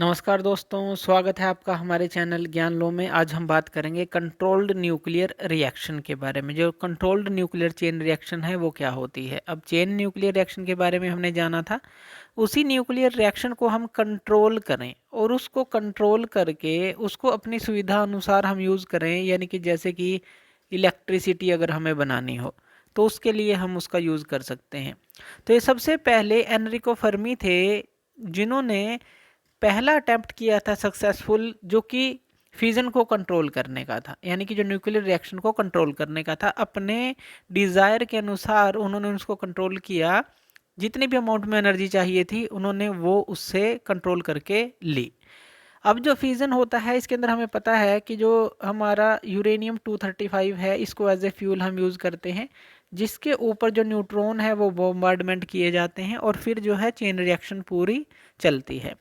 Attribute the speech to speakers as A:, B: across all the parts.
A: नमस्कार दोस्तों, स्वागत है आपका हमारे चैनल ज्ञान लो में। आज हम बात करेंगे कंट्रोल्ड न्यूक्लियर रिएक्शन के बारे में। जो कंट्रोल्ड न्यूक्लियर चेन रिएक्शन है वो क्या होती है। अब चेन न्यूक्लियर रिएक्शन के बारे में हमने जाना था, उसी न्यूक्लियर रिएक्शन को हम कंट्रोल करें और उसको कंट्रोल करके उसको अपनी सुविधा अनुसार हम यूज़ करें। यानी कि जैसे कि इलेक्ट्रिसिटी अगर हमें बनानी हो तो उसके लिए हम उसका यूज़ कर सकते हैं। तो ये सबसे पहले एनरिको फर्मी थे जिन्होंने पहला अटेम्प्ट किया था सक्सेसफुल, जो कि फ्यूजन को कंट्रोल करने का था। यानी कि जो न्यूक्लियर रिएक्शन को कंट्रोल करने का था, अपने डिज़ायर के अनुसार उन्होंने उसको कंट्रोल किया। जितनी भी अमाउंट में एनर्जी चाहिए थी उन्होंने वो उससे कंट्रोल करके ली। अब जो फ्यूजन होता है इसके अंदर हमें पता है कि जो हमारा यूरेनियम 235 है इसको एज ए फ्यूल हम यूज़ करते हैं, जिसके ऊपर जो न्यूट्रॉन है वो बॉम्बार्डमेंट किए जाते हैं और फिर जो है चेन रिएक्शन पूरी चलती है।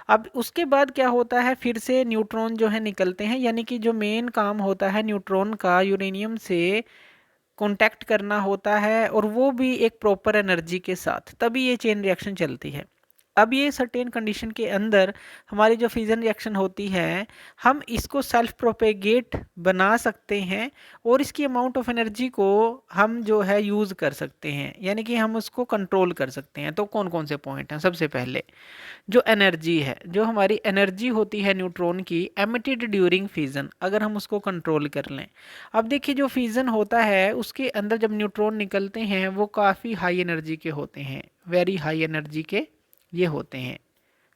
A: अब उसके बाद क्या होता है, फिर से न्यूट्रॉन जो है निकलते हैं। यानी कि जो मेन काम होता है न्यूट्रॉन का यूरेनियम से कांटेक्ट करना होता है, और वो भी एक प्रॉपर एनर्जी के साथ, तभी ये चेन रिएक्शन चलती है। अब ये सर्टेन कंडीशन के अंदर हमारी जो फ्यूजन रिएक्शन होती है, हम इसको सेल्फ प्रोपेगेट बना सकते हैं और इसकी अमाउंट ऑफ एनर्जी को हम जो है यूज़ कर सकते हैं। यानी कि हम उसको कंट्रोल कर सकते हैं। तो कौन कौन से पॉइंट हैं? सबसे पहले जो एनर्जी है, जो हमारी एनर्जी होती है न्यूट्रॉन की एमिटेड ड्यूरिंग फ्यूजन, अगर हम उसको कंट्रोल कर लें। अब देखिए, जो फ्यूजन होता है उसके अंदर जब न्यूट्रॉन निकलते हैं वो काफ़ी हाई एनर्जी के होते हैं, वेरी हाई एनर्जी के ये होते हैं।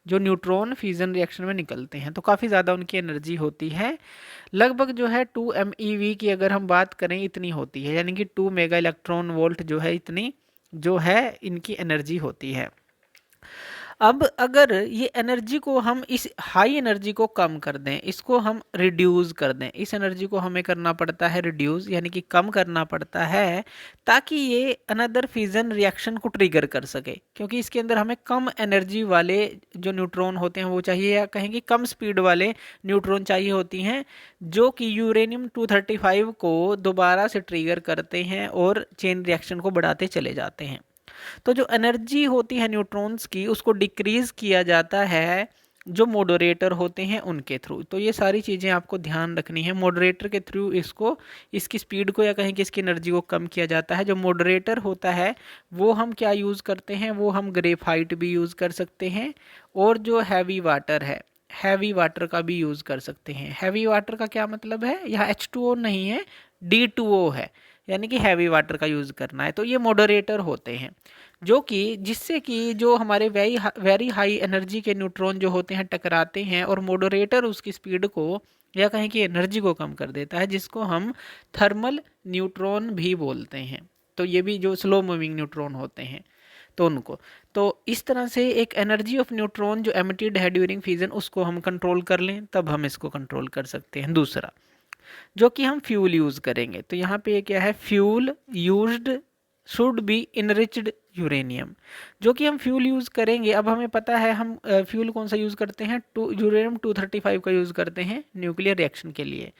A: जो न्यूट्रॉन फ्यूजन रिएक्शन में निकलते हैं तो काफ़ी ज़्यादा उनकी एनर्जी होती है। लगभग जो है 2 MeV की अगर हम बात करें इतनी होती है। यानी कि 2 मेगा इलेक्ट्रॉन वोल्ट जो है, इतनी जो है इनकी एनर्जी होती है। अब अगर ये एनर्जी को हम इस हाई एनर्जी को कम कर दें, इसको हम रिड्यूस कर दें, इस एनर्जी को हमें करना पड़ता है रिड्यूस, यानी कि कम करना पड़ता है, ताकि ये अनदर फ्यूजन रिएक्शन को ट्रिगर कर सके। क्योंकि इसके अंदर हमें कम एनर्जी वाले जो न्यूट्रॉन होते हैं वो चाहिए, या कहेंगे कम स्पीड वाले न्यूट्रॉन चाहिए होती हैं, जो कि यूरेनियम 235 को दोबारा से ट्रिगर करते हैं और चेन रिएक्शन को बढ़ाते चले जाते हैं। तो जो एनर्जी होती है न्यूट्रॉन्स की उसको डिक्रीज किया जाता है जो मॉडरेटर होते हैं उनके थ्रू। तो ये सारी चीज़ें आपको ध्यान रखनी है। मॉडरेटर के थ्रू इसको, इसकी स्पीड को या कहीं कि इसकी एनर्जी को कम किया जाता है। जो मॉडरेटर होता है वो हम क्या यूज़ करते हैं, वो हम ग्रेफाइट भी यूज़ कर सकते हैं, और जो हैवी वाटर है, हैवी वाटर का भी यूज़ कर सकते हैं। हैवी वाटर का क्या मतलब है, यहाँ H2O नहीं है, D2O है, यानी कि हैवी वाटर का यूज़ करना है। तो ये मॉडरेटर होते हैं, जो कि जिससे कि जो हमारे वेरी हाई एनर्जी के न्यूट्रॉन जो होते हैं टकराते हैं, और मॉडरेटर उसकी स्पीड को या कहें कि एनर्जी को कम कर देता है, जिसको हम थर्मल न्यूट्रॉन भी बोलते हैं। तो ये भी जो स्लो मूविंग न्यूट्रॉन होते हैं तो उनको, तो इस तरह से एक एनर्जी ऑफ न्यूट्रॉन जो एमिटेड है ड्यूरिंग फ्यूजन, उसको हम कंट्रोल कर लें, तब हम इसको कंट्रोल कर सकते हैं। दूसरा जो कि हम फ्यूल यूज़ करेंगे, तो यहाँ पे क्या है, fuel used should be enriched uranium. जो कि हम फ्यूल यूज़ करेंगे, अब हमें पता है हम फ्यूल कौन सा यूज़ करते हैं, यूरेनियम 235 का यूज़ करते हैं न्यूक्लियर रिएक्शन के लिए।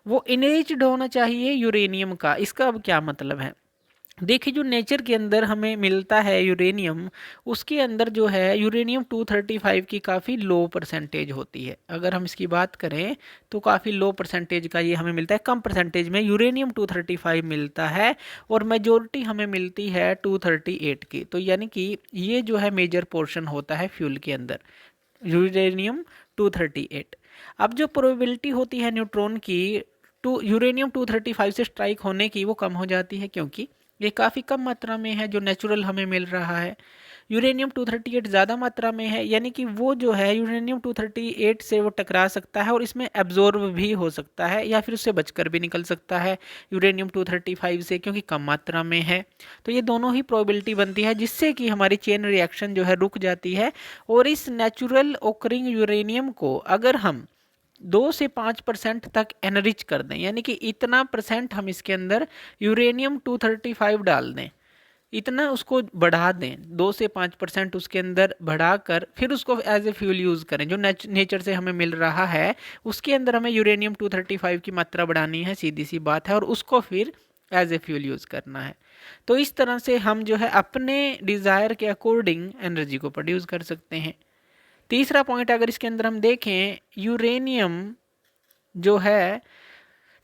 A: वो इनरिच्ड होना चाहिए यूरेनियम का। इसका अब क्या मतलब है, देखिए जो नेचर के अंदर हमें मिलता है यूरेनियम, उसके अंदर जो है यूरेनियम 235 की काफ़ी लो परसेंटेज होती है। अगर हम इसकी बात करें तो काफ़ी लो परसेंटेज का ये हमें मिलता है, कम परसेंटेज में यूरेनियम 235 मिलता है, और मेजॉरिटी हमें मिलती है 238 की। तो यानी कि ये जो है मेजर पोर्शन होता है फ्यूल के अंदर, यूरेनियम 238। अब जो प्रोबेबिलिटी होती है न्यूट्रॉन की यूरेनियम 235 से स्ट्राइक होने की, वो कम हो जाती है, क्योंकि ये काफ़ी कम मात्रा में है जो नेचुरल हमें मिल रहा है। यूरेनियम 238 ज़्यादा मात्रा में है, यानी कि वो जो है यूरेनियम 238 से वो टकरा सकता है और इसमें एब्जॉर्ब भी हो सकता है, या फिर उससे बचकर भी निकल सकता है यूरेनियम 235 से, क्योंकि कम मात्रा में है। तो ये दोनों ही प्रोबेबिलिटी बनती है, जिससे कि हमारी चेन रिएक्शन जो है रुक जाती है। और इस नेचुरल ओकरिंग यूरेनियम को अगर हम 2 से 5% तक एनरिच कर दें, यानी कि इतना परसेंट हम इसके अंदर यूरेनियम 235 डाल दें, इतना उसको बढ़ा दें, 2 से 5% उसके अंदर बढ़ाकर फिर उसको एज ए फ्यूल यूज़ करें, जो नेचर से हमें मिल रहा है उसके अंदर हमें यूरेनियम 235 की मात्रा बढ़ानी है, सीधी सी बात है, और उसको फिर एज ए फ्यूल यूज़ करना है। तो इस तरह से हम जो है अपने डिज़ायर के अकॉर्डिंग एनर्जी को प्रोड्यूस कर सकते हैं। तीसरा पॉइंट अगर इसके अंदर हम देखें, यूरेनियम जो है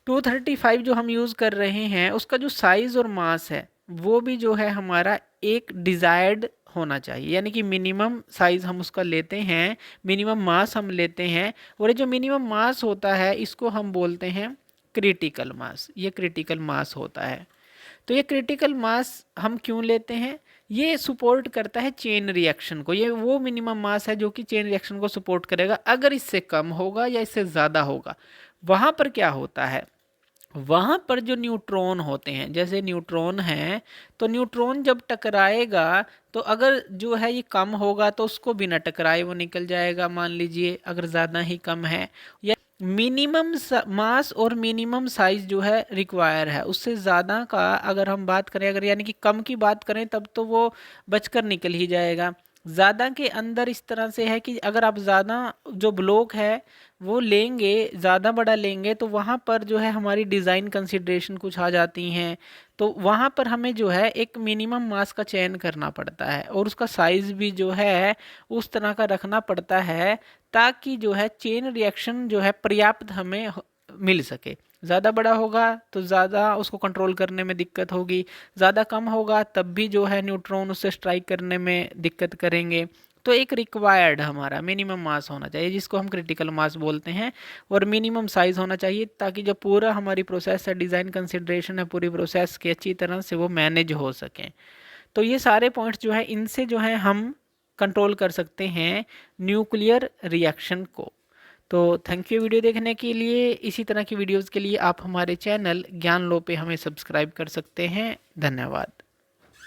A: 235 जो हम यूज़ कर रहे हैं, उसका जो साइज़ और मास है वो भी जो है हमारा एक डिज़ायर्ड होना चाहिए, यानी कि मिनिमम साइज़ हम उसका लेते हैं, मिनिमम मास हम लेते हैं, और ये जो मिनिमम मास होता है इसको हम बोलते हैं क्रिटिकल मास। ये क्रिटिकल मास होता है। तो ये क्रिटिकल मास हम क्यों लेते हैं? ये सपोर्ट करता है चेन रिएक्शन को। ये वो मिनिमम मास है जो कि चेन रिएक्शन को सपोर्ट करेगा। अगर इससे कम होगा या इससे ज़्यादा होगा, वहाँ पर क्या होता है, वहाँ पर जो न्यूट्रॉन होते हैं, जैसे न्यूट्रॉन है, तो न्यूट्रॉन जब टकराएगा तो अगर जो है ये कम होगा तो उसको बिना टकराए वो निकल जाएगा, मान लीजिए अगर ज़्यादा ही कम है। या मिनिमम मास और मिनिमम साइज जो है रिक्वायर है, उससे ज़्यादा का अगर हम बात करें, अगर यानी कि कम की बात करें, तब तो वो बचकर निकल ही जाएगा। ज़्यादा के अंदर इस तरह से है कि अगर आप ज़्यादा जो ब्लॉक है वो लेंगे, ज़्यादा बड़ा लेंगे, तो वहाँ पर जो है हमारी डिज़ाइन कंसिडरेशन कुछ आ जाती हैं। तो वहाँ पर हमें जो है एक मिनिमम मास का चयन करना पड़ता है और उसका साइज़ भी जो है उस तरह का रखना पड़ता है, ताकि जो है चेन रिएक्शन जो है पर्याप्त हमें मिल सके। ज़्यादा बड़ा होगा तो ज़्यादा उसको कंट्रोल करने में दिक्कत होगी, ज़्यादा कम होगा तब भी जो है न्यूट्रॉन उससे स्ट्राइक करने में दिक्कत करेंगे। तो एक रिक्वायर्ड हमारा मिनिमम मास होना चाहिए, जिसको हम क्रिटिकल मास बोलते हैं, और मिनिमम साइज़ होना चाहिए, ताकि जो पूरा हमारी प्रोसेस है, डिज़ाइन कंसिडरेशन है, पूरी प्रोसेस की अच्छी तरह से वो मैनेज हो सकें। तो ये सारे पॉइंट्स जो है, इनसे जो है हम कंट्रोल कर सकते हैं न्यूक्लियर रिएक्शन को। तो थैंक यू वीडियो देखने के लिए। इसी तरह की वीडियोस के लिए आप हमारे चैनल ज्ञान लो पे हमें सब्सक्राइब कर सकते हैं। धन्यवाद।